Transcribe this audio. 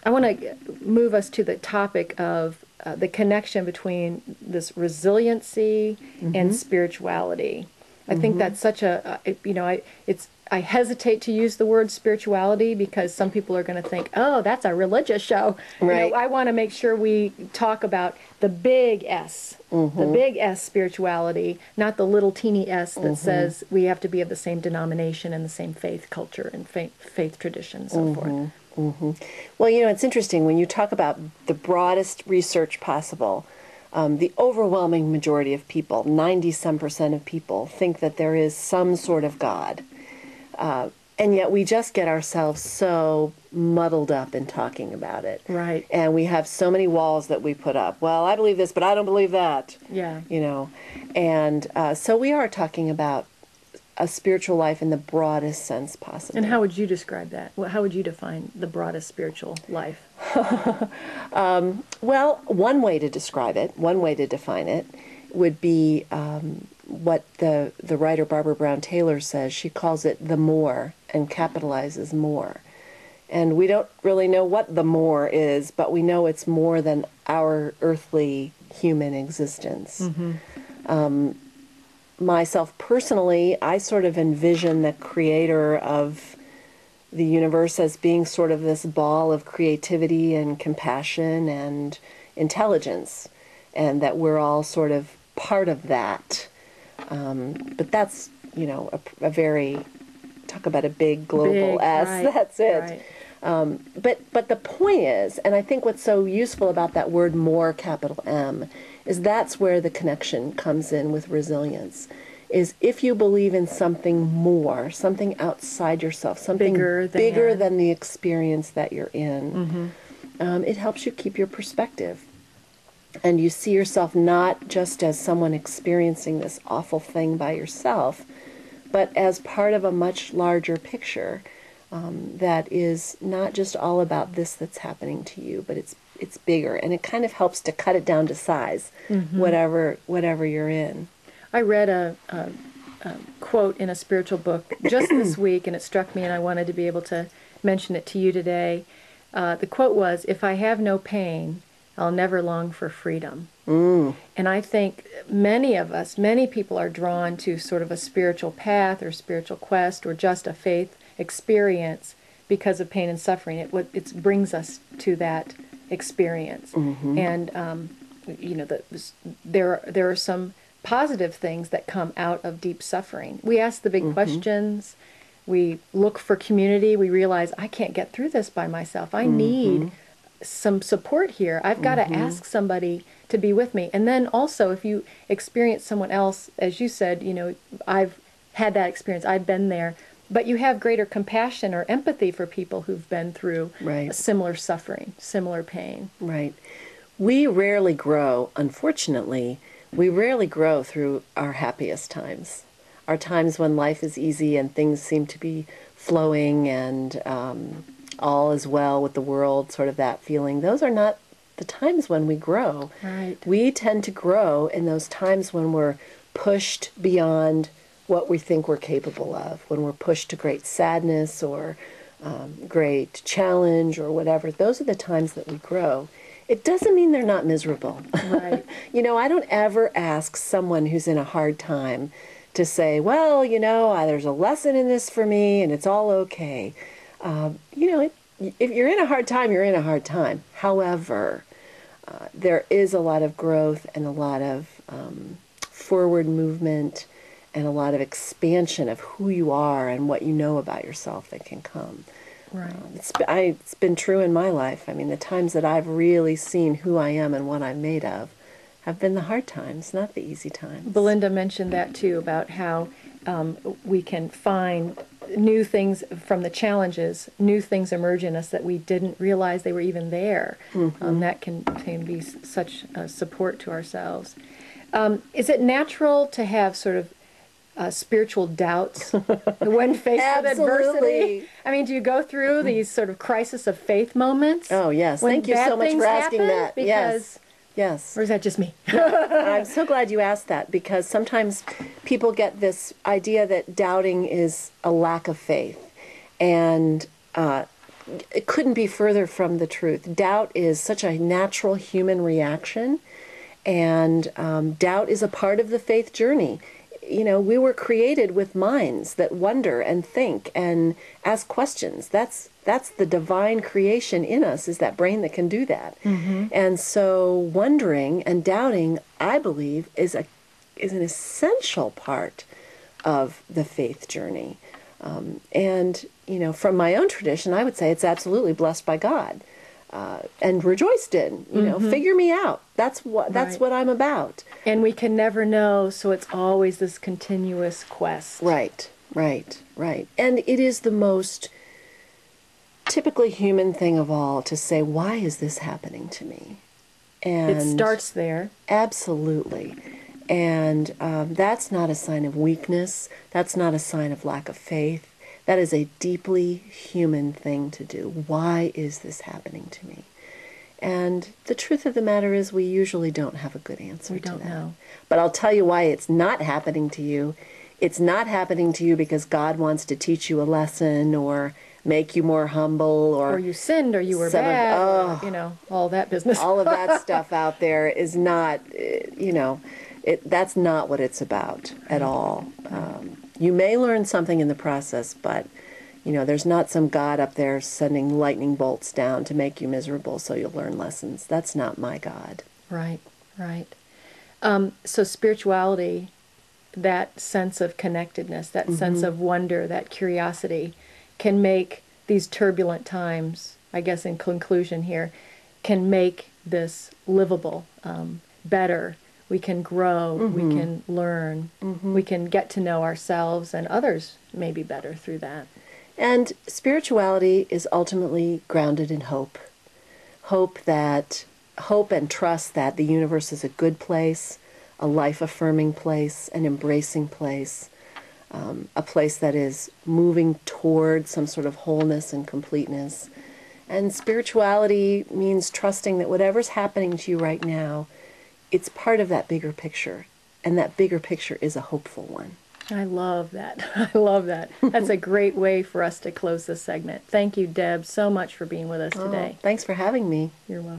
I want to move us to the topic of the connection between this resiliency and spirituality. I think that's such I hesitate to use the word spirituality because some people are going to think, oh, that's a religious show. Right. I want to make sure we talk about the big S, the big S spirituality, not the little teeny S that says we have to be of the same denomination and the same faith culture and faith tradition and so forth. Well, it's interesting when you talk about the broadest research possible. The overwhelming majority of people, 90-some% of people, think that there is some sort of God. And yet we just get ourselves so muddled up in talking about it. Right. And we have so many walls that we put up. Well, I believe this, but I don't believe that. Yeah. And so we are talking about a spiritual life in the broadest sense possible. And how would you describe that? How would you define the broadest spiritual life? Well, one way to describe it, one way to define it, would be what the writer Barbara Brown Taylor says. She calls it the more and capitalizes more. And we don't really know what the more is, but we know it's more than our earthly human existence. Myself personally, I sort of envision the creator of the universe as being sort of this ball of creativity and compassion and intelligence, and that we're all sort of part of that. But that's, a very, talk about a big global S, right, that's it. Right. But the point is, and I think what's so useful about that word more, capital M, is that's where the connection comes in with resilience, is if you believe in something more, something outside yourself, something bigger than the experience that you're in, it helps you keep your perspective. And you see yourself not just as someone experiencing this awful thing by yourself, but as part of a much larger picture that is not just all about this that's happening to you, but it's bigger, and it kind of helps to cut it down to size, whatever you're in. I read a quote in a spiritual book just this week, and it struck me, and I wanted to be able to mention it to you today. The quote was, "If I have no pain, I'll never long for freedom." And I think many people are drawn to sort of a spiritual path or spiritual quest or just a faith experience because of pain and suffering. It brings us to that experience. And there are some positive things that come out of deep suffering. We ask the big questions. We look for community. We realize I can't get through this by myself. I need some support here. I've got to ask somebody to be with me. And then also, if you experience someone else, as you said, I've had that experience. I've been there. But you have greater compassion or empathy for people who've been through a similar suffering, similar pain. Right. We rarely grow, unfortunately, through our happiest times. Our times when life is easy and things seem to be flowing and all is well with the world, sort of that feeling. Those are not the times when we grow. Right. We tend to grow in those times when we're pushed beyond what we think we're capable of, when we're pushed to great sadness or great challenge or whatever. Those are the times that we grow. It doesn't mean they're not miserable. Right. I don't ever ask someone who's in a hard time to say, well, there's a lesson in this for me and it's all okay. If you're in a hard time, you're in a hard time. However, there is a lot of growth and a lot of forward movement and a lot of expansion of who you are and what you know about yourself that can come. Right. It's been true in my life. I mean, the times that I've really seen who I am and what I'm made of have been the hard times, not the easy times. Belinda mentioned that too, about how we can find new things from the challenges, new things emerge in us that we didn't realize they were even there. That can be such a support to ourselves. Is it natural to have sort of spiritual doubts when faced with adversity? I mean, do you go through these sort of crisis of faith moments? Oh, yes. Thank you so much for asking that. Because, yes. Or is that just me? I'm so glad you asked that, because sometimes people get this idea that doubting is a lack of faith. And it couldn't be further from the truth. Doubt is such a natural human reaction, and doubt is a part of the faith journey. You know, we were created with minds that wonder and think and ask questions. That's the divine creation in us, is that brain that can do that. And so wondering and doubting, I believe, is an essential part of the faith journey. And, you know, from my own tradition, I would say it's absolutely blessed by God, and rejoiced in, you know, figure me out. That's what I'm about. And we can never know, so it's always this continuous quest. Right. And it is the most typically human thing of all to say, why is this happening to me? And it starts there. Absolutely. And that's not a sign of weakness. That's not a sign of lack of faith. That is a deeply human thing to do. Why is this happening to me? And the truth of the matter is, we usually don't have a good answer to that. We don't know. But I'll tell you why it's not happening to you. It's not happening to you because God wants to teach you a lesson or make you more humble, or you sinned, or you were bad, or, you know, all that business. All of that stuff out there is not, you know, that's not what it's about at all. You may learn something in the process, but, you know, there's not some God up there sending lightning bolts down to make you miserable so you'll learn lessons. That's not my God. Right. So spirituality, that sense of connectedness, that sense of wonder, that curiosity, can make these turbulent times, I guess in conclusion here, can make this livable, better. We can grow, we can learn, we can get to know ourselves and others maybe better through that. And spirituality is ultimately grounded in hope. Hope and trust that the universe is a good place, a life-affirming place, an embracing place, a place that is moving toward some sort of wholeness and completeness. And spirituality means trusting that whatever's happening to you right now, it's part of that bigger picture, and that bigger picture is a hopeful one. I love that. I love that. That's a great way for us to close this segment. Thank you, Deb, so much for being with us today. Thanks for having me. You're welcome.